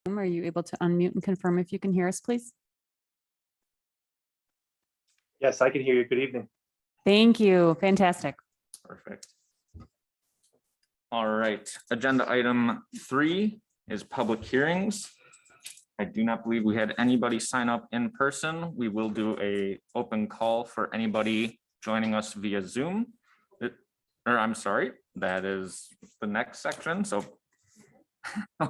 Are you able to unmute and confirm if you can hear us, please? Yes, I can hear you. Good evening. Thank you. Fantastic. Perfect. All right, agenda item 3 is public hearings. I do not believe we had anybody sign up in person. We will do a open call for anybody joining us via Zoom. Or I'm sorry, that is the next section. So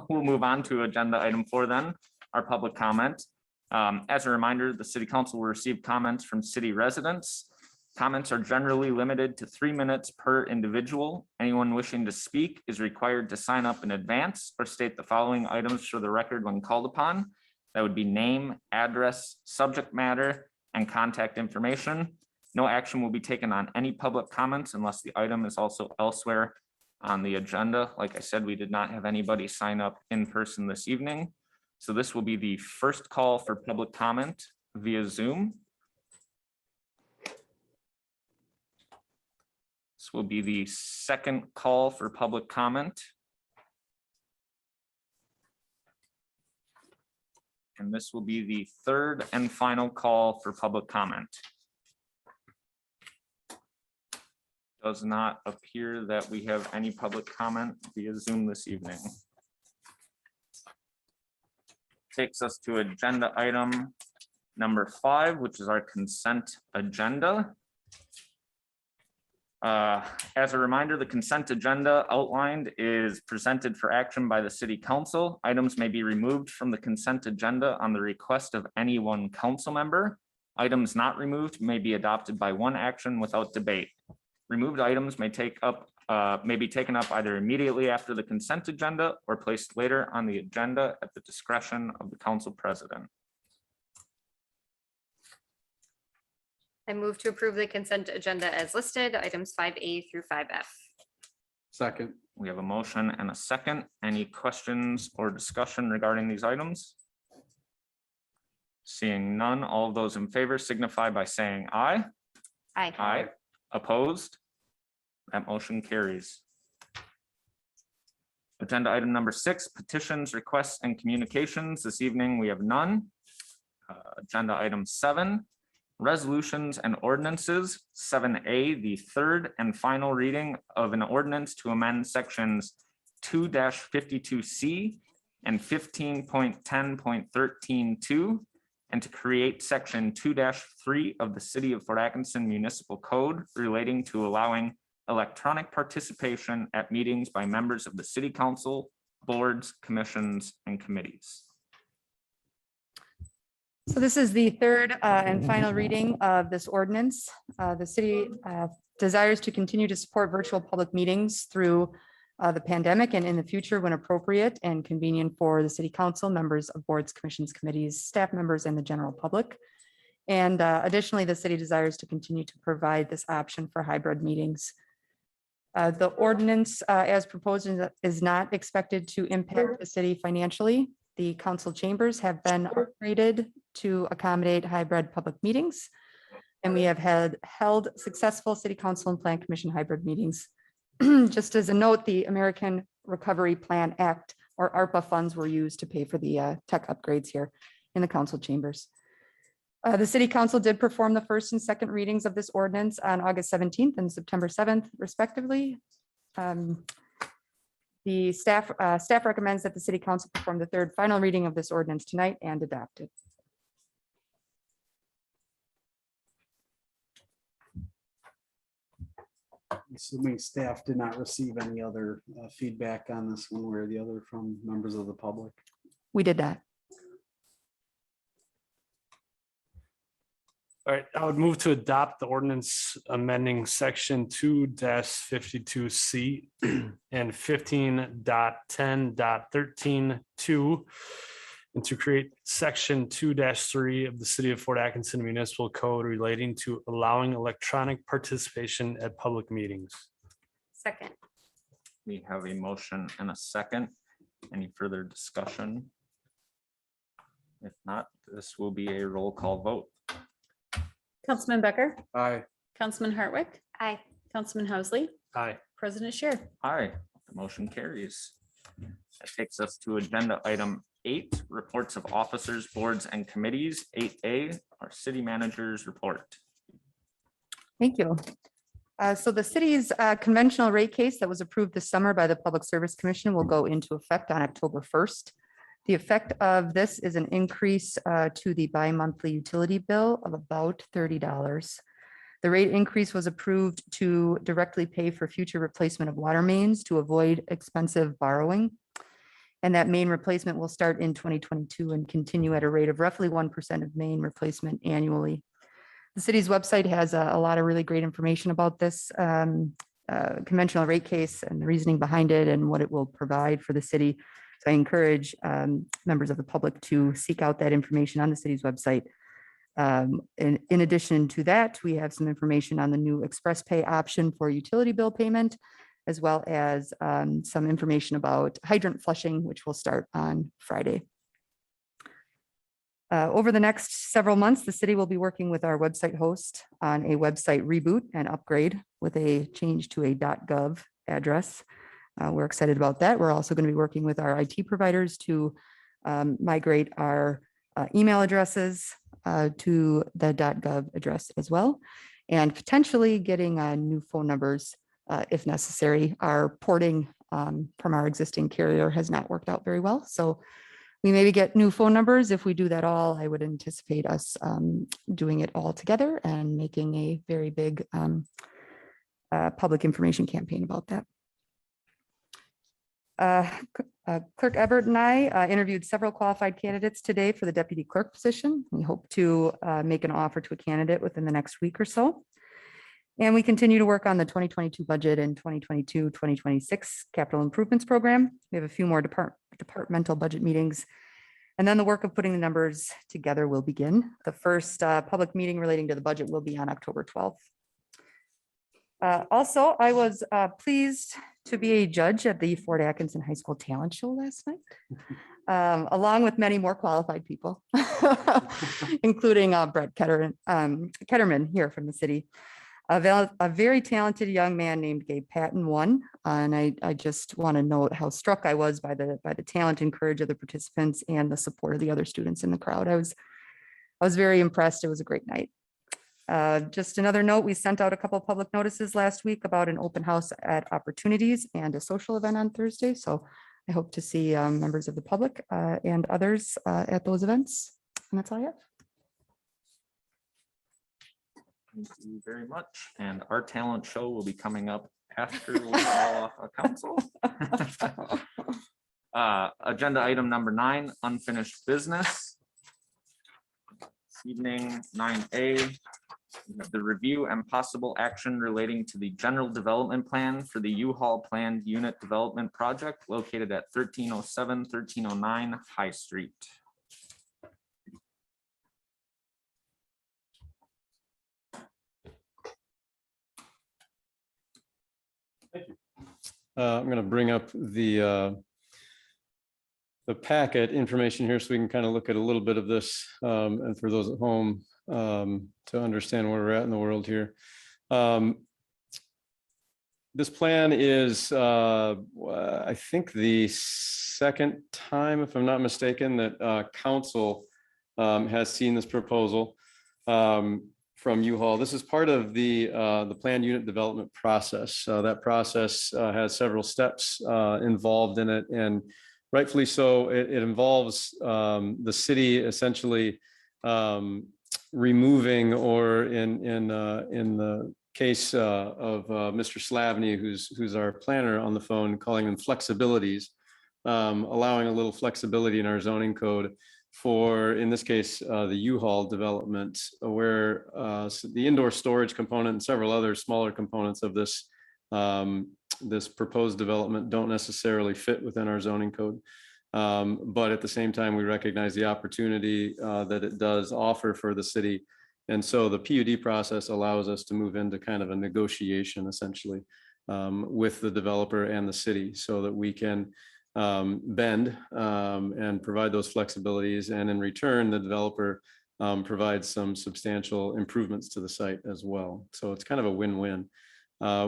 we'll move on to agenda item 4 then, our public comment. As a reminder, the city council will receive comments from city residents. Comments are generally limited to 3 minutes per individual. Anyone wishing to speak is required to sign up in advance or state the following items for the record when called upon. That would be name, address, subject matter, and contact information. No action will be taken on any public comments unless the item is also elsewhere on the agenda. Like I said, we did not have anybody sign up in person this evening. So this will be the first call for public comment via Zoom. This will be the second call for public comment. And this will be the third and final call for public comment. Does not appear that we have any public comment via Zoom this evening. Takes us to agenda item number 5, which is our consent agenda. As a reminder, the consent agenda outlined is presented for action by the city council. Items may be removed from the consent agenda on the request of any one council member. Items not removed may be adopted by one action without debate. Removed items may be taken up either immediately after the consent agenda or placed later on the agenda at the discretion of the council president. I move to approve the consent agenda as listed, items 5A through 5F. Second. We have a motion and a second. Any questions or discussion regarding these items? Seeing none, all of those in favor signify by saying aye. Aye. Aye. Opposed? That motion carries. Agenda item number 6, petitions, requests, and communications. This evening, we have none. Agenda item 7, resolutions and ordinances. 7A, the third and final reading of an ordinance to amend sections 2-52C and 15.10.13.2 and to create section 2-3 of the City of Fort Atkinson Municipal Code relating to allowing electronic participation at meetings by members of the city council, boards, commissions, and committees. So this is the third and final reading of this ordinance. The city desires to continue to support virtual public meetings through the pandemic and in the future when appropriate and convenient for the city council, members of boards, commissions, committees, staff members, and the general public. And additionally, the city desires to continue to provide this option for hybrid meetings. The ordinance as proposed is not expected to impact the city financially. The council chambers have been upgraded to accommodate hybrid public meetings. And we have held successful city council and plan commission hybrid meetings. Just as a note, the American Recovery Plan Act or ARPA funds were used to pay for the tech upgrades here in the council chambers. The city council did perform the first and second readings of this ordinance on August 17th and September 7th, respectively. The staff recommends that the city council perform the third final reading of this ordinance tonight and adopt it. Assuming staff did not receive any other feedback on this one way or the other from members of the public. We did that. All right, I would move to adopt the ordinance amending section 2-52C and 15.10.13.2 and to create section 2-3 of the City of Fort Atkinson Municipal Code relating to allowing electronic participation at public meetings. Second. We have a motion and a second. Any further discussion? If not, this will be a roll call vote. Councilman Becker, Aye. Councilman Hartwick, Aye. Councilman Housley, Aye. President Scheer. Aye, the motion carries. That takes us to agenda item 5.8, reports of officers, boards, and committees. 8A, our city manager's report. Thank you. So the city's conventional rate case that was approved this summer by the Public Service Commission will go into effect on October 1st. The effect of this is an increase to the bi-monthly utility bill of about $30. The rate increase was approved to directly pay for future replacement of water mains to avoid expensive borrowing. And that main replacement will start in 2022 and continue at a rate of roughly 1% of main replacement annually. The city's website has a lot of really great information about this conventional rate case and the reasoning behind it and what it will provide for the city. So I encourage members of the public to seek out that information on the city's website. In addition to that, we have some information on the new express pay option for utility bill payment, as well as some information about hydrant flushing, which will start on Friday. Over the next several months, the city will be working with our website host on a website reboot and upgrade with a change to a .gov address. We're excited about that. We're also going to be working with our IT providers to migrate our email addresses to the .gov address as well, and potentially getting new phone numbers if necessary. Our porting from our existing carrier has not worked out very well, so we maybe get new phone numbers. If we do that all, I would anticipate us doing it all together and making a very big public information campaign about that. Clerk Everett and I interviewed several qualified candidates today for the deputy clerk position. We hope to make an offer to a candidate within the next week or so. And we continue to work on the 2022 budget and 2022-2026 capital improvements program. We have a few more departmental budget meetings. And then the work of putting the numbers together will begin. The first public meeting relating to the budget will be on October 12th. Also, I was pleased to be a judge at the Fort Atkinson High School Talent Show last night, along with many more qualified people, including Brett Ketterman here from the city. A very talented young man named Gabe Patton won, and I just want to note how struck I was by the talent and courage of the participants and the support of the other students in the crowd. I was very impressed. It was a great night. Just another note, we sent out a couple of public notices last week about an open house at Opportunities and a social event on Thursday. So I hope to see members of the public and others at those events. And that's all I have. Thank you very much. And our talent show will be coming up after we all off a council. Agenda item number 9, unfinished business. This evening, 9A, we have the review and possible action relating to the general development plan for the U-Haul planned unit development project located at 1307, 1309 High Street. I'm going to bring up the packet information here so we can kind of look at a little bit of this, and for those at home to understand where we're at in the world here. This plan is, I think, the second time, if I'm not mistaken, that council has seen this proposal from U-Haul. This is part of the planned unit development process. That process has several steps involved in it, and rightfully so. It involves the city essentially removing, or in the case of Mr. Slavny, who's our planner on the phone, calling them flexibilities, allowing a little flexibility in our zoning code for, in this case, the U-Haul development, where the indoor storage component and several other smaller components of this this proposed development don't necessarily fit within our zoning code. But at the same time, we recognize the opportunity that it does offer for the city. And so the PUD process allows us to move into kind of a negotiation, essentially, with the developer and the city, so that we can bend and provide those flexibilities. And in return, the developer provides some substantial improvements to the site as well. So it's kind of a win-win.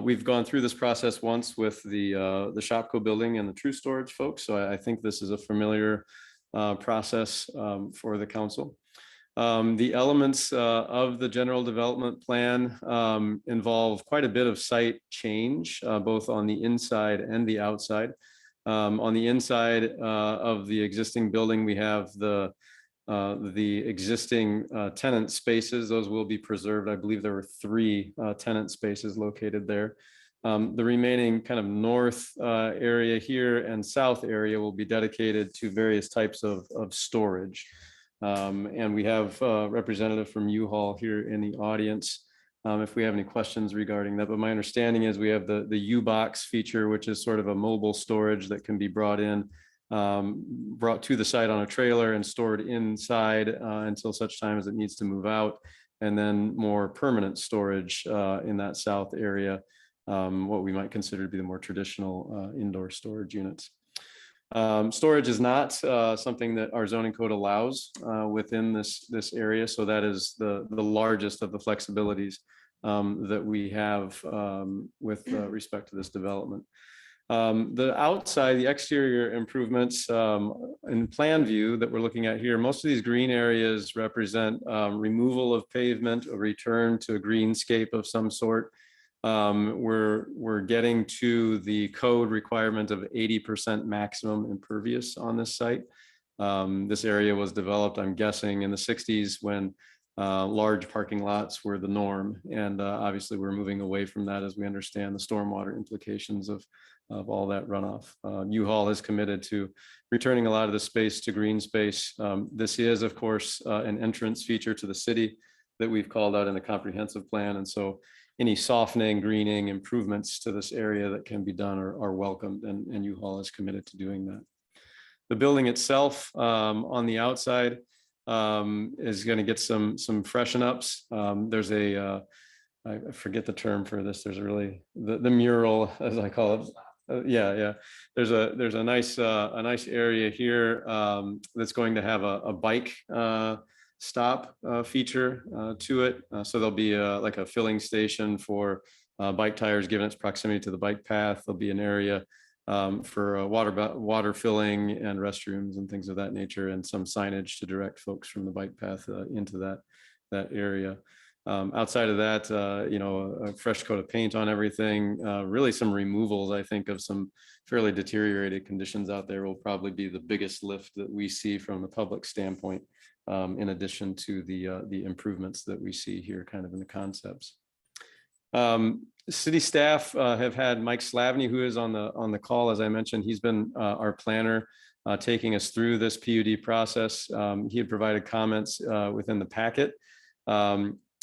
We've gone through this process once with the Shopco building and the True Storage folks. So I think this is a familiar process for the council. The elements of the general development plan involve quite a bit of site change, both on the inside and the outside. On the inside of the existing building, we have the existing tenant spaces. Those will be preserved. I believe there were 3 tenant spaces located there. The remaining kind of north area here and south area will be dedicated to various types of storage. And we have a representative from U-Haul here in the audience if we have any questions regarding that. But my understanding is we have the U-Box feature, which is sort of a mobile storage that can be brought to the site on a trailer and stored inside until such time as it needs to move out. And then more permanent storage in that south area, what we might consider to be the more traditional indoor storage units. Storage is not something that our zoning code allows within this area. So that is the largest of the flexibilities that we have with respect to this development. The outside, the exterior improvements in plan view that we're looking at here, most of these green areas represent removal of pavement, a return to a greenscape of some sort. We're getting to the code requirement of 80% maximum impervious on this site. This area was developed, I'm guessing, in the 60s when large parking lots were the norm. And obviously we're moving away from that as we understand the stormwater implications of all that runoff. U-Haul is committed to returning a lot of the space to green space. This is, of course, an entrance feature to the city that we've called out in the comprehensive plan. And so any softening, greening, improvements to this area that can be done are welcomed, and U-Haul is committed to doing that. The building itself on the outside is going to get some freshen ups. There's I forget the term for this. There's the mural, as I call it. Yeah. There's a nice area here that's going to have a bike stop feature to it. So there'll be like a filling station for bike tires given its proximity to the bike path. There'll be an area for water filling and restrooms and things of that nature, and some signage to direct folks from the bike path into that area. Outside of that, a fresh coat of paint on everything, really some removals, I think, of some fairly deteriorated conditions out there will probably be the biggest lift that we see from the public standpoint, in addition to the improvements that we see here kind of in the concepts. City staff have had Mike Slavny, who is on the call. As I mentioned, he's been our planner taking us through this PUD process. He had provided comments within the packet.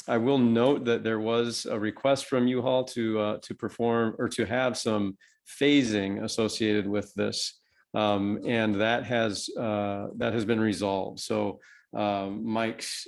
I will note that there was a request from U-Haul to perform or to have some phasing associated with this, and that has been resolved. So Mike's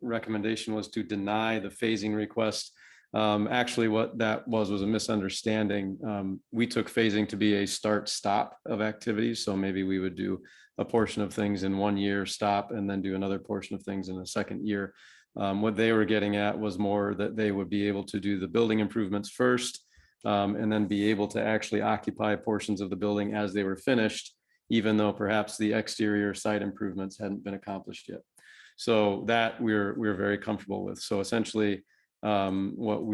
recommendation was to deny the phasing request. Actually, what that was a misunderstanding. We took phasing to be a start-stop of activities. So maybe we would do a portion of things in 1 year, stop, and then do another portion of things in the second year. What they were getting at was more that they would be able to do the building improvements first, and then be able to actually occupy portions of the building as they were finished, even though perhaps the exterior site improvements hadn't been accomplished yet. So that we're very comfortable with. So essentially, what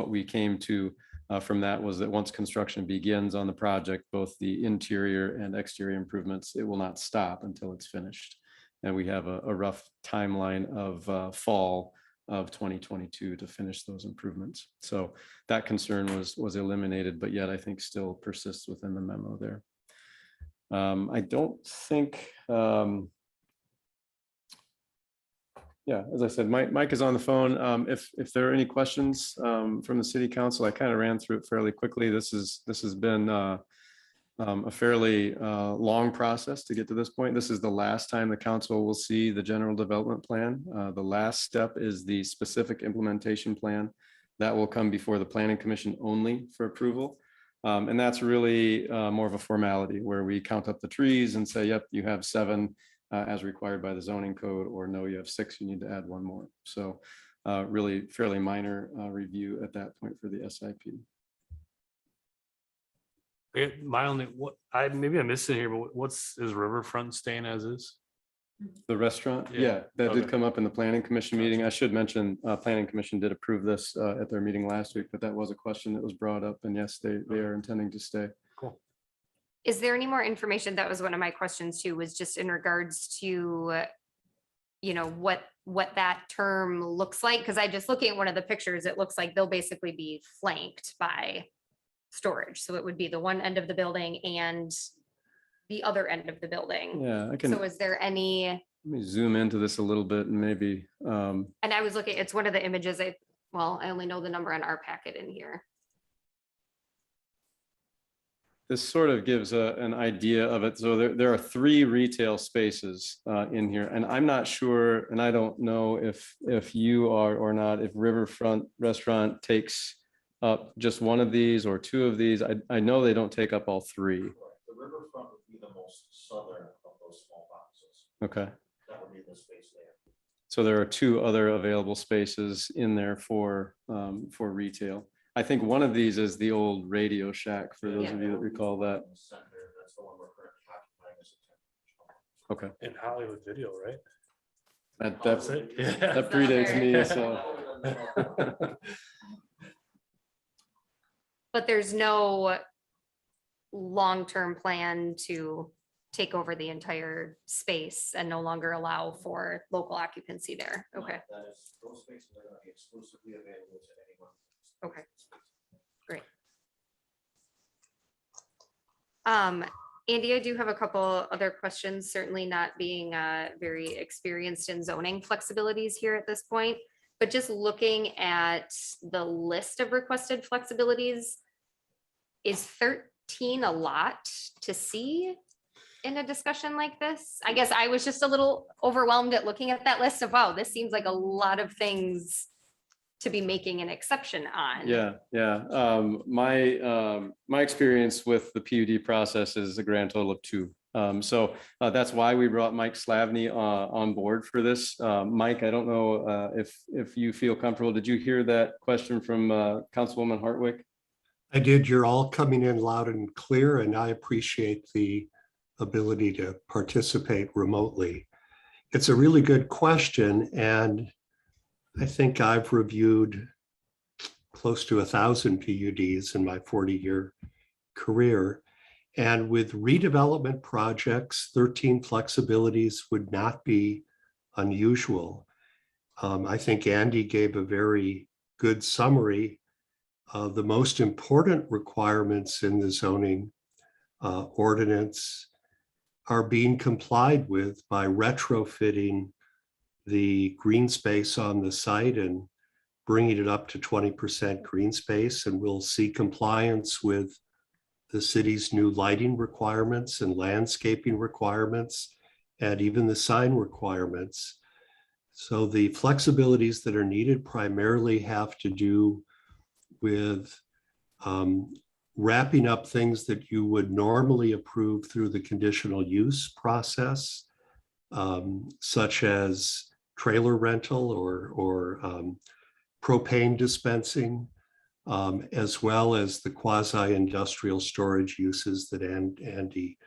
we came to from that was that once construction begins on the project, both the interior and exterior improvements, it will not stop until it's finished. And we have a rough timeline of fall of 2022 to finish those improvements. So that concern was eliminated, but yet I think still persists within the memo there. I don't think, yeah, as I said, Mike is on the phone. If there are any questions from the city council, I kind of ran through it fairly quickly. This has been a fairly long process to get to this point. This is the last time the council will see the general development plan. The last step is the specific implementation plan that will come before the planning commission only for approval. And that's really more of a formality where we count up the trees and say, yep, you have 7 as required by the zoning code, or no, you have 6, you need to add 1 more. So really fairly minor review at that point for the SIP. My only, maybe I missed it here, but is Riverfront staying as is? The restaurant, Yeah, yeah, that did okay. come up in the planning commission meeting. I should mention, planning commission did approve this at their meeting last week, but that was a question that was brought up, and yes, they are intending to stay. Cool. Is there any more information? That was one of my questions too, was just in regards to, you know, what that term looks like. Because I just looking at one of the pictures, it looks like they'll basically be flanked by storage. So it would be the one end of the building and the other end of the building. Yeah, I can, So let is there any, me zoom into this a little bit and maybe, and I was looking, it's one of the images I only know the number on our packet in here. this sort of gives an idea of it. So there are 3 retail spaces in here, and I'm not sure, and I don't know if you are or not, if Riverfront Restaurant takes up just one of these or 2 of these. I know they don't take up all 3. The riverfront would be the most southern of those small boxes. Okay, That would be the space there. so there are 2 other available spaces in there for retail. I think one of these is the old Radio Shack, for those of you that recall that. In the center, that's the one we're currently occupying as a temporary shelter. Okay, In Hollywood Video, right? that's it. that predates me, so. But there's no long-term plan to take over the entire space and no longer allow for local occupancy there. Okay, That is, those spaces are going to be exclusively available to anyone. okay, great. Andy, I do have a couple other questions, certainly not being very experienced in zoning flexibilities here at this point, but just looking at the list of requested flexibilities, is 13 a lot to see in a discussion like this? I guess I was just a little overwhelmed at looking at that list of, wow, this seems like a lot of things to be making an exception on. Yeah, yeah. My experience with the PUD process is a grand total of 2. So that's why we brought Mike Slavny on board for this. Mike, I don't know if you feel comfortable. Did you hear that question from Councilwoman Hartwick? I did. You're all coming in loud and clear, and I appreciate the ability to participate remotely. It's a really good question, and I think I've reviewed close to 1,000 PUDs in my 40-year career. And with redevelopment projects, 13 flexibilities would not be unusual. I think Andy gave a very good summary of the most important requirements in the zoning ordinance are being complied with by retrofitting the green space on the site and bringing it up to 20% green space. And we'll see compliance with the city's new lighting requirements and landscaping requirements, and even the sign requirements. So the flexibilities that are needed primarily have to do with wrapping up things that you would normally approve through the conditional use process, such as trailer rental or propane dispensing, as well as the quasi-industrial storage uses that Andy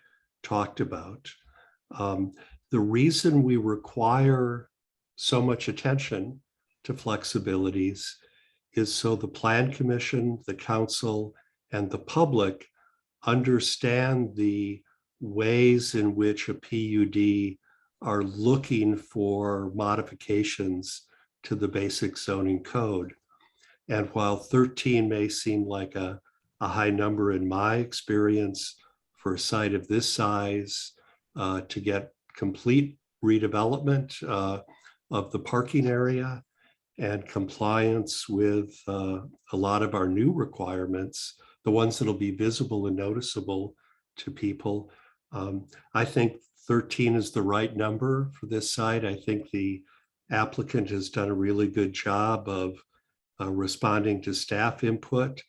talked about. The reason we require so much attention to flexibilities is so the Plan Commission, the council, and the public understand the ways in which a PUD are looking for modifications to the basic zoning code. And while 13 may seem like a high number in my experience for a site of this size, to get complete redevelopment of the parking area and compliance with a lot of our new requirements, the ones that'll be visible and noticeable to people. I think 13 is the right number for this site. I think the applicant has done a really good job of responding to staff input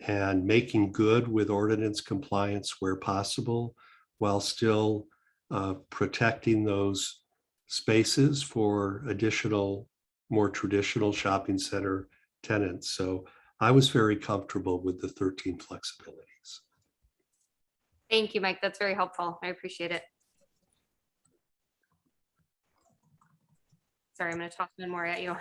and making good with ordinance compliance where possible, while still protecting those spaces for additional, more traditional shopping center tenants. So I was very comfortable with the 13 flexibilities. Thank you, Mike. That's very helpful. I appreciate it. Sorry, I'm going to toss one more at you.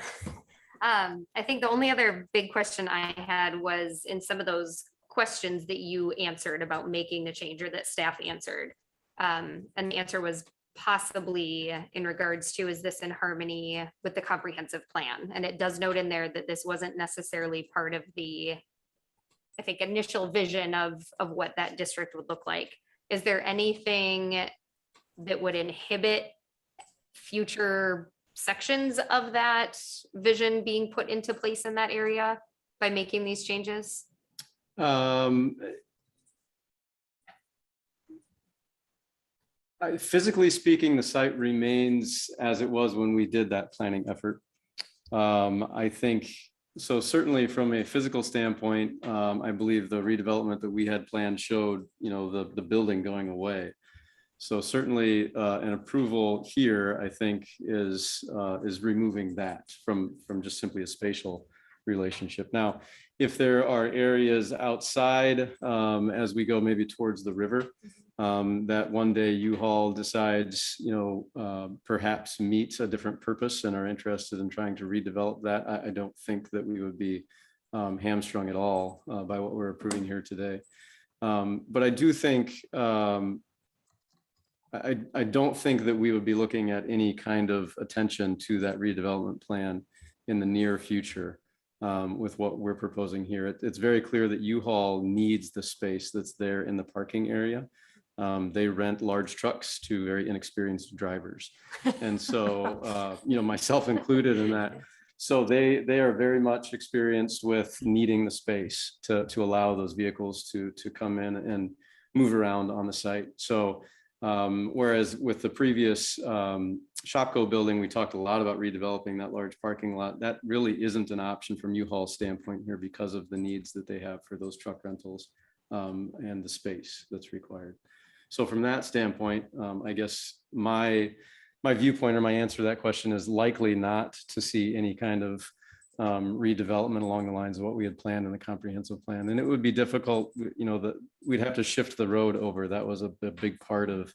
I think the only other big question I had was in some of those questions that you answered about making the change or that staff answered. And the answer was possibly in regards to, is this in harmony with the comprehensive plan? And it does note in there that this wasn't necessarily part of the, I think, initial vision of what that district would look like. Is there anything that would inhibit future sections of that vision being put into place in that area by making these changes? Physically speaking, the site remains as it was when we did that planning effort. I think, so certainly from a physical standpoint, I believe the redevelopment that we had planned showed, the building going away. So certainly an approval here, I think, is removing that from just simply a spatial relationship. Now, if there are areas outside as we go maybe towards the river, that one day U-Haul decides, perhaps meets a different purpose and are interested in trying to redevelop that, I don't think that we would be hamstrung at all by what we're approving here today. But I do think, I don't think that we would be looking at any kind of attention to that redevelopment plan in the near future with what we're proposing here. It's very clear that U-Haul needs the space that's there in the parking area. They rent large trucks to very inexperienced drivers. And so, myself included in that. So they are very much experienced with needing the space to allow those vehicles to come in and move around on the site. So whereas with the previous Shopko building, we talked a lot about redeveloping that large parking lot. That really isn't an option from U-Haul's standpoint here because of the needs that they have for those truck rentals and the space that's required. So from that standpoint, I guess my viewpoint or my answer to that question is likely not to see any kind of redevelopment along the lines of what we had planned in the comprehensive plan. And it would be difficult, that we'd have to shift the road over. That was a big part of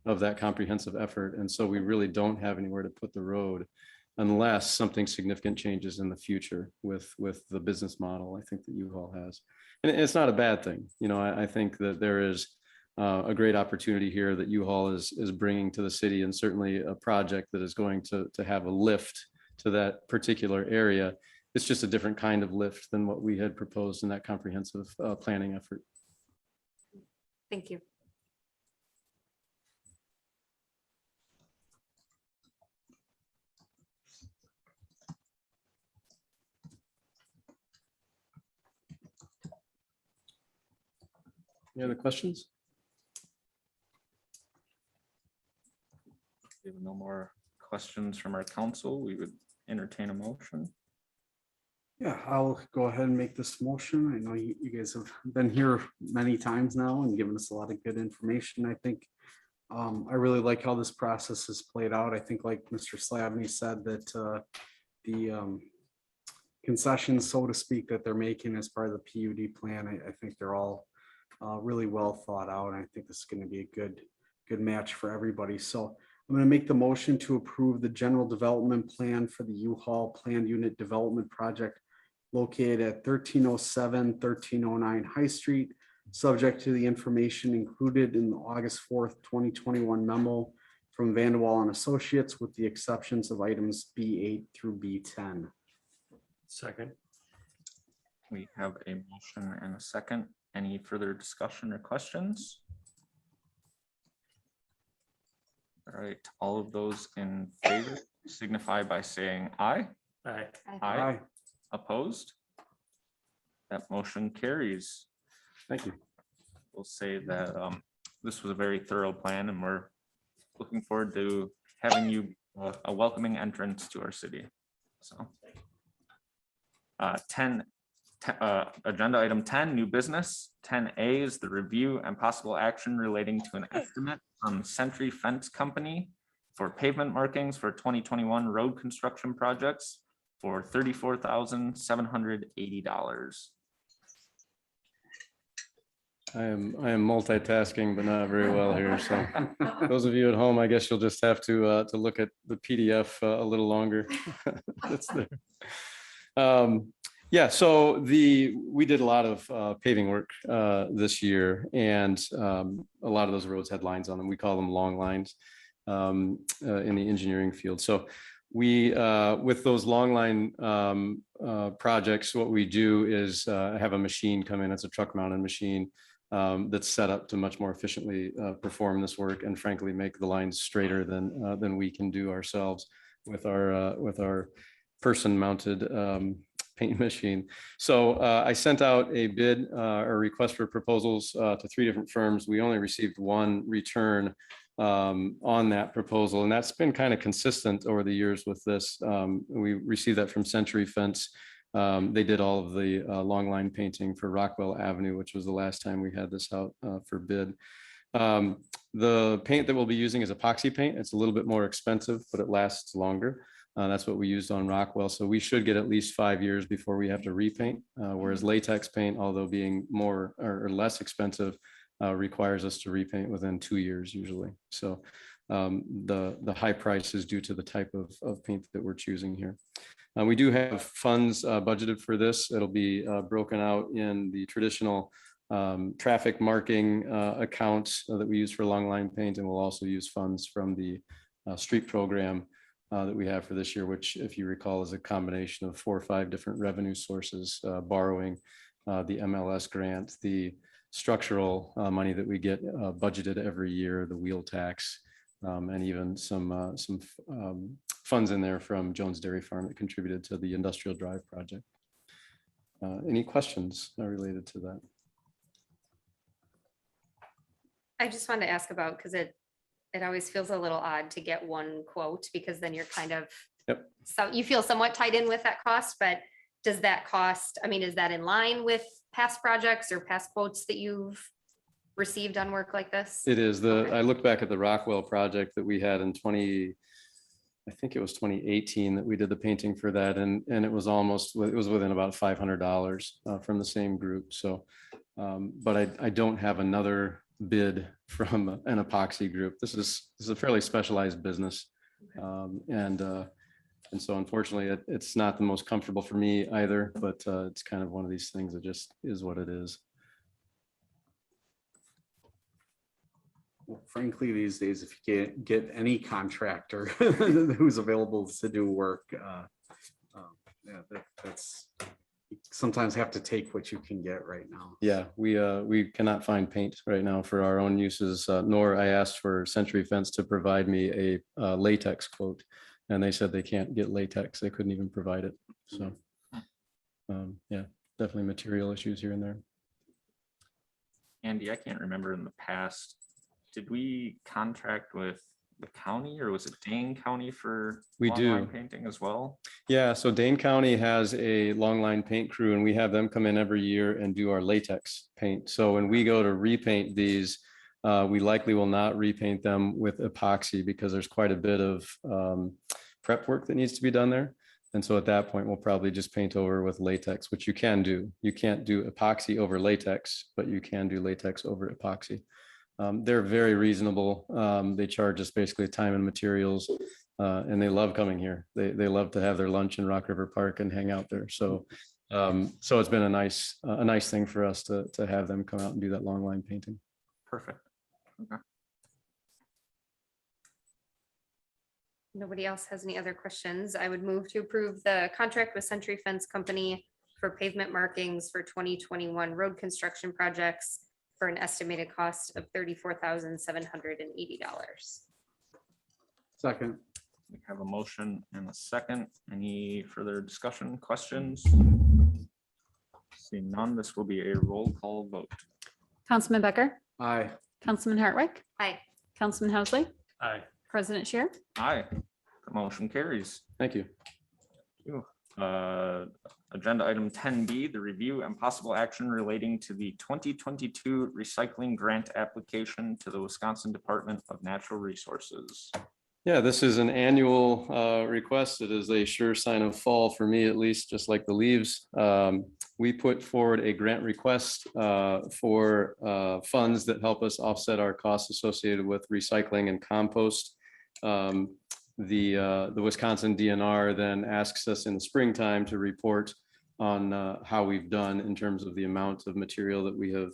that comprehensive effort. And so we really don't have anywhere to put the road unless something significant changes in the future with the business model, I think that U-Haul has. And it's not a bad thing. I think that there is a great opportunity here that U-Haul is bringing to the city, and certainly a project that is going to have a lift to that particular area. It's just a different kind of lift than what we had proposed in that comprehensive planning effort. Thank you. Any other questions? We have no more questions from our council. We would entertain a motion. Yeah, I'll go ahead and make this motion. I know you guys have been here many times now and given us a lot of good information. I think I really like how this process has played out. I think like Mr. Slavny said that the concessions, so to speak, that they're making as part of the PUD plan, I think they're all really well thought out. And I think this is going to be a good match for everybody. So I'm going to make the motion to approve the general development plan for the U-Haul planned unit development project located at 1307, 1309 High Street, subject to the information included in the August 4th, 2021 memo from Vanderwall and Associates, with the exceptions of items B8 through B10. Second. We have a motion and a second. Any further discussion or questions? All right, all of those in favor signify by saying aye. Aye. Aye. Opposed? That motion carries. Thank you. We'll say that this was a very thorough plan, and we're looking forward to having you a welcoming entrance to our city. So 10 agenda item 10, new business. 10A is the review and possible action relating to an estimate from Century Fence Company for pavement markings for 2021 road construction projects for $34,780. I am multitasking, but not very well here. So those of you at home, I guess you'll just have to look at the PDF a little longer. That's there. Yeah, so we did a lot of paving work this year, and a lot of those roads had lines on them. We call them long lines in the engineering field. So we, with those long line projects, what we do is have a machine come in. It's a truck mounted machine that's set up to much more efficiently perform this work, and frankly make the lines straighter than we can do ourselves with our person mounted paint machine. So I sent out a bid or request for proposals to 3 different firms. We only received 1 return on that proposal, and that's been kind of consistent over the years with this. We received that from Century Fence. They did all of the long line painting for Rockwell Avenue, which was the last time we had this out for bid. The paint that we'll be using is epoxy paint. It's a little bit more expensive, but it lasts longer. That's what we used on Rockwell. So we should get at least 5 years before we have to repaint, whereas latex paint, although being more or less expensive, requires us to repaint within 2 years usually. So the high price is due to the type of paint that we're choosing here. We do have funds budgeted for this. It'll be broken out in the traditional traffic marking accounts that we use for long line paint, and we'll also use funds from the street program that we have for this year, which, if you recall, is a combination of 4 or 5 different revenue sources, borrowing, the MLS grant, the structural money that we get budgeted every year, the wheel tax, and even some funds in there from Jones Dairy Farm that contributed to the Industrial Drive project. Any questions related to that? I just wanted to ask about, because it always feels a little odd to get 1 quote, because then you're kind of, Yep. so you feel somewhat tied in with that cost, but does that cost, I mean, is that in line with past projects or past quotes that you've received on work like this? It is. Okay. I looked back at the Rockwell project that we had in I think it was 2018 that we did the painting for that, and it was within about $500 from the same group. So, but I don't have another bid from an epoxy group. This is a fairly specialized business, and so unfortunately it's not the most comfortable for me either. But it's kind of one of these things that just is what it is. Well, frankly, these days, if you can't get any contractor who's available to do work, yeah, that's, you sometimes have to take what you can get right now. Yeah, we cannot find paint right now for our own uses, nor I asked for Century Fence to provide me a latex quote, and they said they can't get latex. They couldn't even provide it. So, yeah, definitely material issues here and there. Andy, I can't remember in the past, did we contract with the county, or was it Dane County for We long do. line painting as well? Yeah, so Dane County has a long line paint crew, and we have them come in every year and do our latex paint. So when we go to repaint these, we likely will not repaint them with epoxy, because there's quite a bit of prep work that needs to be done there. And so at that point, we'll probably just paint over with latex, which you can do. You can't do epoxy over latex, but you can do latex over epoxy. They're very reasonable. They charge us basically time and materials, and they love coming here. They love to have their lunch in Rock River Park and hang out there. So it's been a nice thing for us to have them come out and do that long line painting. Perfect. Okay. Nobody else has any other questions. I would move to approve the contract with Century Fence Company for pavement markings for 2021 road construction projects for an estimated cost of $34,780. Second. We have a motion and a second. Any further discussion, questions? Seeing none, this will be a roll call vote. Councilman Becker, Aye. Councilman Hartwick, Hi, Councilman Housley, Aye. President Scheer. Aye, the motion carries. Thank you. Agenda item 10B, the review and possible action relating to the 2022 recycling grant application to the Wisconsin Department of Natural Resources. Yeah, this is an annual request. It is a sure sign of fall for me, at least, just like the leaves. we put forward a grant request for funds that help us offset our costs associated with recycling and compost. The Wisconsin DNR then asks us in the springtime to report on how we've done in terms of the amount of material that we have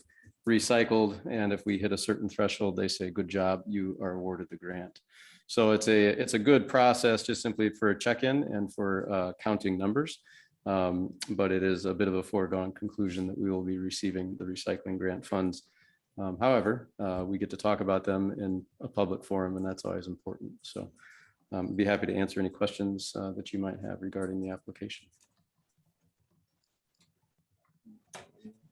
recycled. And if we hit a certain threshold, they say, good job, you are awarded the grant. So it's a good process, just simply for a check-in and for counting numbers. But it is a bit of a foregone conclusion that we will be receiving the recycling grant funds. However, we get to talk about them in a public forum, and that's always important. So I'd be happy to answer any questions that you might have regarding the application.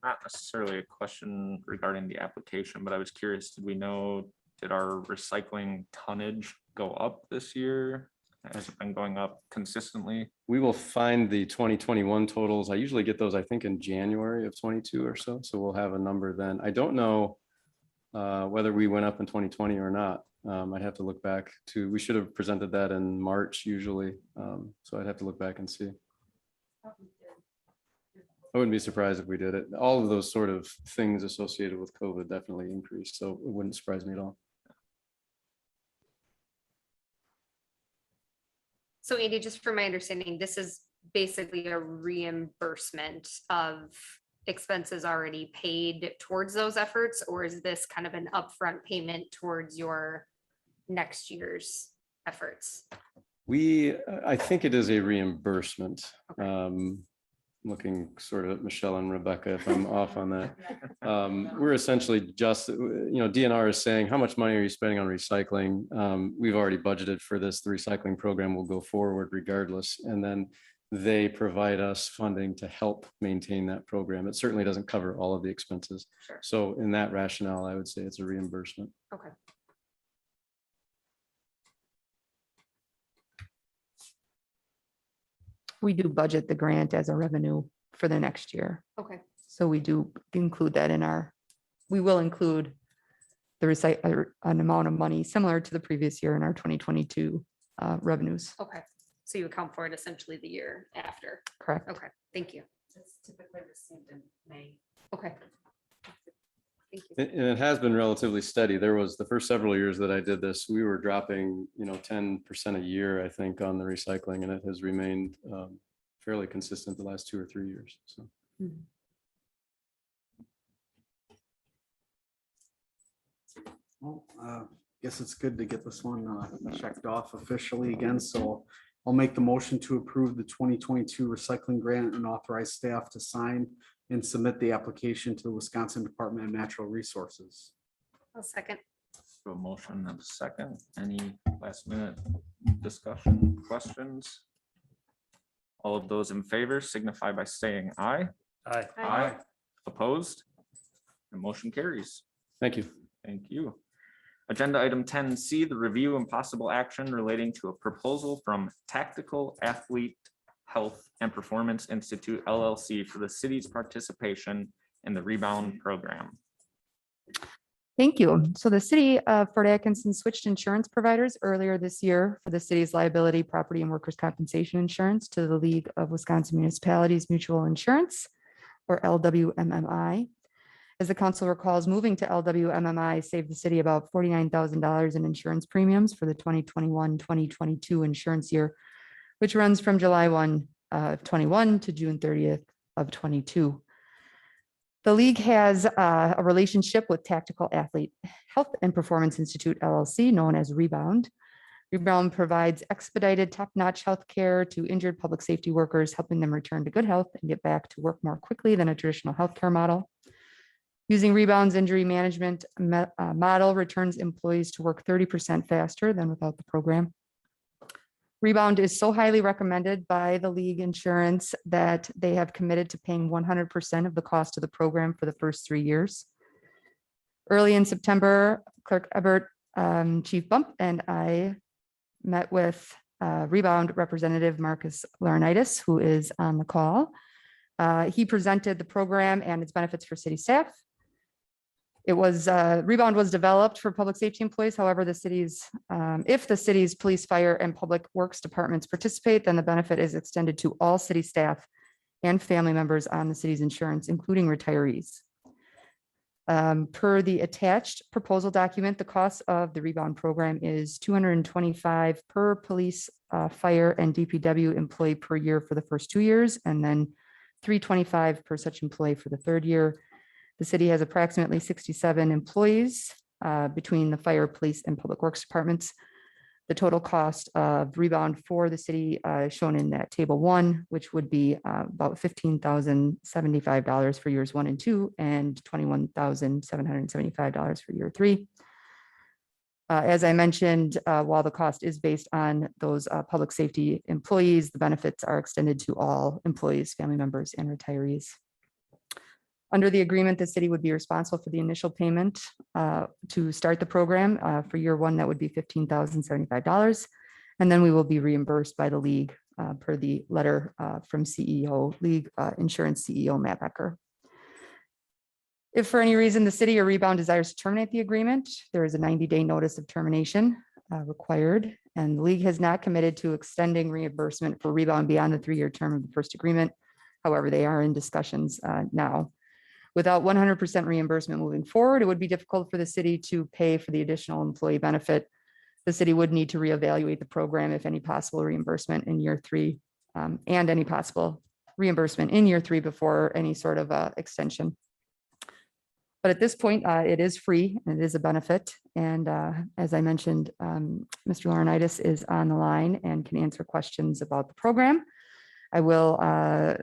Not necessarily a question regarding the application, but I was curious, did our recycling tonnage go up this year? Has it been going up consistently? We will find the 2021 totals. I usually get those, I think, in January of 22 or so. So we'll have a number then. I don't know whether we went up in 2020 or not. I'd have to look back to, we should have presented that in March usually. So I'd have to look back and see. I wouldn't be surprised if we did it. All of those sort of things associated with COVID definitely increased. So it wouldn't surprise me at all. So Andy, just from my understanding, this is basically a reimbursement of expenses already paid towards those efforts, or is this kind of an upfront payment towards your next year's efforts? I think it is a reimbursement. Okay. Looking sort of at Michelle and Rebecca, if I'm off on that. We're essentially just, DNR is saying, how much money are you spending on recycling? We've already budgeted for this. The recycling program will go forward regardless. And then they provide us funding to help maintain that program. It certainly doesn't cover all of the expenses. Sure. So in that rationale, I would say it's a reimbursement. Okay. We do budget the grant as a revenue for the next year. Okay. So we do include that we will include an amount of money similar to the previous year in our 2022 revenues. Okay. So you account for it essentially the year after. Correct. Okay. Thank you. It's typically received in May. Okay. Thank you. And it has been relatively steady. There was the first several years that I did this, we were dropping, 10% a year, I think, on the recycling, and it has remained fairly consistent the last 2 or 3 years. So. Well, guess it's good to get this one checked off officially again. So I'll make the motion to approve the 2022 recycling grant and authorize staff to sign and submit the application to the Wisconsin Department of Natural Resources. I'll second. A motion and a second. Any last minute discussion, questions? All of those in favor signify by saying aye. Aye. Aye. Opposed? The motion carries. Thank you. Thank you. Agenda item 10C, the review and possible action relating to a proposal from Tactical Athlete Health and Performance Institute LLC for the city's participation in the Rebound program. Thank you. So the city of Fort Atkinson switched insurance providers earlier this year for the city's liability, property, and workers' compensation insurance to the League of Wisconsin Municipalities Mutual Insurance, or LWMMI. As the council recalls, moving to LWMMI saved the city about $49,000 in insurance premiums for the 2021-2022 insurance year, which runs from July 1 of 21 to June 30th of 22. The league has a relationship with Tactical Athlete Health and Performance Institute LLC, known as Rebound. Rebound provides expedited top-notch health care to injured public safety workers, helping them return to good health and get back to work more quickly than a traditional healthcare model. Using Rebound's injury management model returns employees to work 30% faster than without the program. Rebound is so highly recommended by the league insurance that they have committed to paying 100% of the cost of the program for the first 3 years. Early in September, Clerk Ebert, Chief Bump, and I met with Rebound representative Marcus Laurinaitis, who is on the call. He presented the program and its benefits for city staff. Rebound was developed for public safety employees. However, if the city's police, fire, and public works departments participate, then the benefit is extended to all city staff and family members on the city's insurance, including retirees. Per the attached proposal document, the cost of the rebound program is $225 per police, fire, and DPW employee per year for the first 2 years, and then $325 per such employee for the third year. The city has approximately 67 employees between the fire, police, and public works departments. The total cost of rebound for the city shown in that table 1, which would be about $15,075 for years 1 and 2, and $21,775 for year 3. As I mentioned, while the cost is based on those public safety employees, the benefits are extended to all employees, family members, and retirees. Under the agreement, the city would be responsible for the initial payment to start the program. For year 1, that would be $15,075. And then we will be reimbursed by the league per the letter from CEO, League Insurance CEO Matt Becker. If for any reason the city or Rebound desires to terminate the agreement, there is a 90-day notice of termination required. And the league has not committed to extending reimbursement for Rebound beyond the 3-year term of the first agreement. However, they are in discussions now. Without 100% reimbursement moving forward, it would be difficult for the city to pay for the additional employee benefit. The city would need to reevaluate the program if any possible reimbursement in year 3 and any possible reimbursement in year 3 before any sort of extension. But at this point, it is free and it is a benefit. And as I mentioned, Mr. Laurinaitis is on the line and can answer questions about the program. I will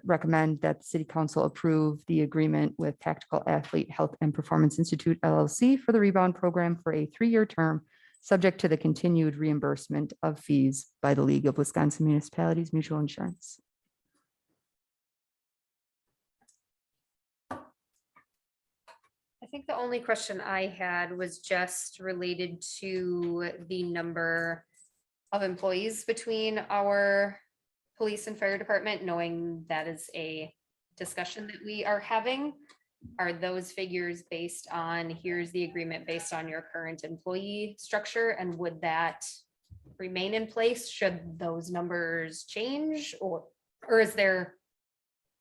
recommend that the City Council approve the agreement with Tactical Athlete Health and Performance Institute LLC for the Rebound Program for a 3-year term, subject to the continued reimbursement of fees by the League of Wisconsin Municipalities Mutual Insurance. I think the only question I had was just related to the number of employees between our police and fire department, knowing that is a discussion that we are having. Are those figures based on, here's the agreement based on your current employee structure, and would that remain in place should those numbers change, or is there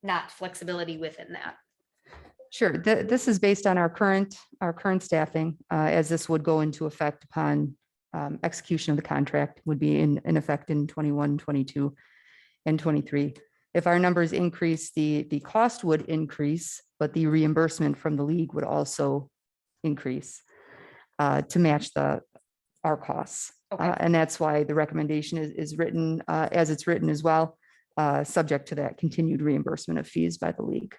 not flexibility within that? Sure. This is based on our current staffing, as this would go into effect upon execution of the contract, would be in effect in 21, 22, and 23. If our numbers increase, the cost would increase, but the reimbursement from the league would also increase to match our costs. Okay. And that's why the recommendation is written as it's written as well, subject to that continued reimbursement of fees by the league.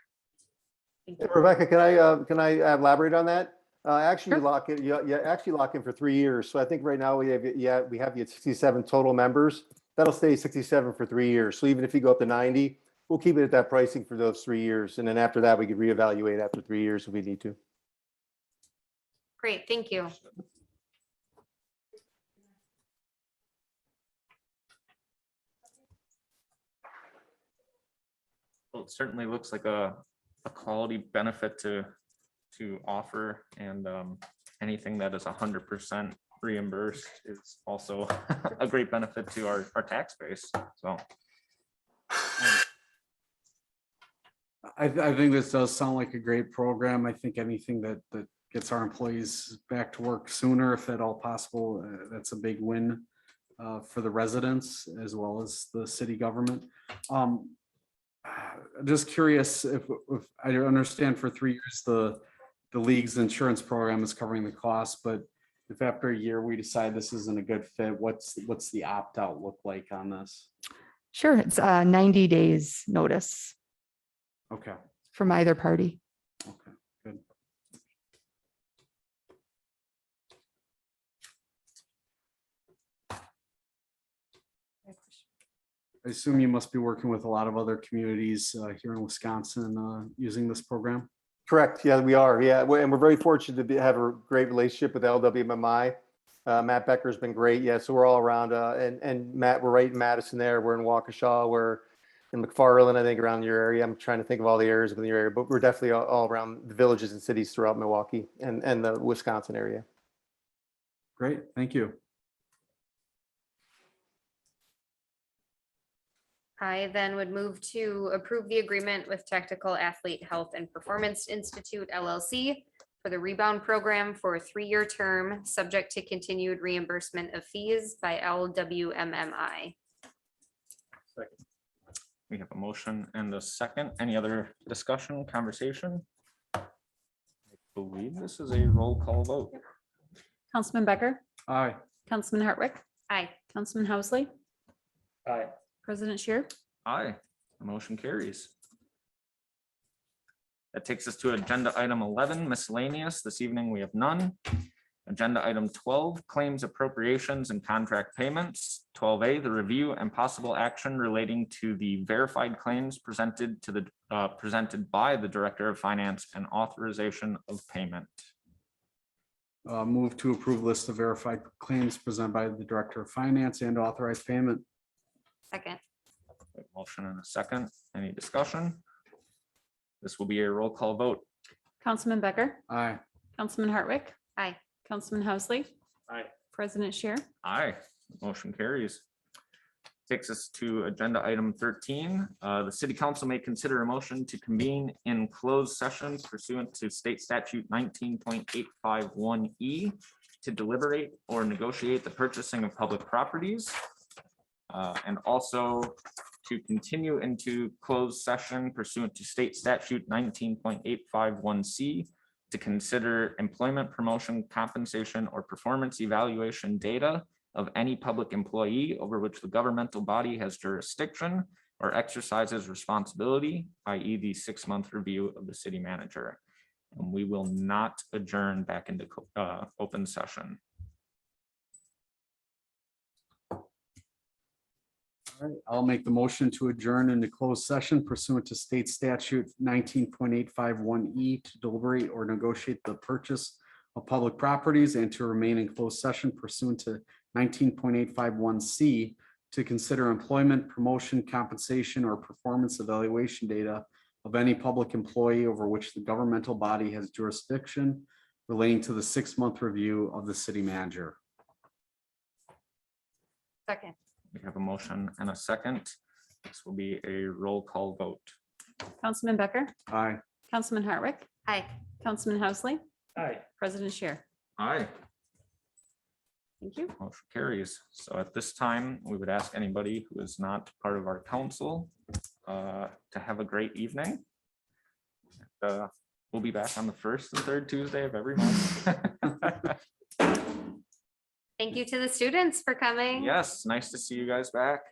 Rebecca, can I elaborate on that? Actually, Sure. you actually lock in for 3 years. So I think right now we have the 67 total members. That'll stay 67 for 3 years. So even if you go up to 90, we'll keep it at that pricing for those 3 years. And then after that, we could reevaluate after 3 years if we need to. Great, thank you. Well, it certainly looks like a quality benefit to offer, and anything that is 100% reimbursed is also a great benefit to our tax base. So I think this does sound like a great program. I think anything that gets our employees back to work sooner, if at all possible, that's a big win for the residents as well as the city government. Just curious if I understand for 3 years, the league's insurance program is covering the cost, but if after a year we decide this isn't a good fit, what's the opt-out look like on this? Sure, it's 90 days notice Okay, from either party. okay, good. I assume you must be working with a lot of other communities here in Wisconsin using this program? Correct. Yeah, we are. Yeah. And we're very fortunate to have a great relationship with LWMI. Matt Becker's been great. Yeah. So we're all around. And Matt, we're right in Madison there. We're in Waukesha. We're in McFarland, I think, around your area. I'm trying to think of all the areas within your area, but we're definitely all around the villages and cities throughout Milwaukee and the Wisconsin area. Great. Thank you. I then would move to approve the agreement with Tactical Athlete Health and Performance Institute LLC for the rebound program for a 3-year term, subject to continued reimbursement of fees by LWMMI. We have a motion and a second. Any other discussion, conversation? I believe this is a roll call vote. Councilman Becker, Aye. Councilman Hartwick, Aye. Councilman Housley, Aye. President Shear, Aye, the motion carries. That takes us to agenda item 11, miscellaneous. This evening, we have none. Agenda item 12, claims appropriations and contract payments. 12A, the review and possible action relating to the verified claims presented by the Director of Finance and authorization of payment. Move to approve list of verified claims presented by the Director of Finance and authorized payment. Second. Motion and a second. Any discussion? This will be a roll call vote. Councilman Becker, Aye. Councilman Hartwick, Aye. Councilman Housley, Aye. President Shear, Aye, motion carries. Takes us to agenda item 13. The city council may consider a motion to convene in closed session pursuant to state statute 19.851E to deliberate or negotiate the purchasing of public properties. And also to continue into closed session pursuant to state statute 19.851C to consider employment, promotion, compensation, or performance evaluation data of any public employee over which the governmental body has jurisdiction or exercises responsibility, i.e. the 6-month review of the city manager. And we will not adjourn back into open session. All right, I'll make the motion to adjourn into closed session pursuant to state statute 19.851E to deliberate or negotiate the purchase of public properties and to remain in closed session pursuant to 19.851C to consider employment, promotion, compensation, or performance evaluation data of any public employee over which the governmental body has jurisdiction relating to the 6-month review of the city manager. Second. We have a motion and a second. This will be a roll call vote. Councilman Becker, Aye. Councilman Hartwick, Aye. Councilman Housley, Aye. President Shear. Aye. Thank you. Motion carries. So at this time, we would ask anybody who is not part of our council to have a great evening. We'll be back on the 1st and 3rd Tuesday of every month. Thank you to the students for coming. Yes, nice to see you guys back.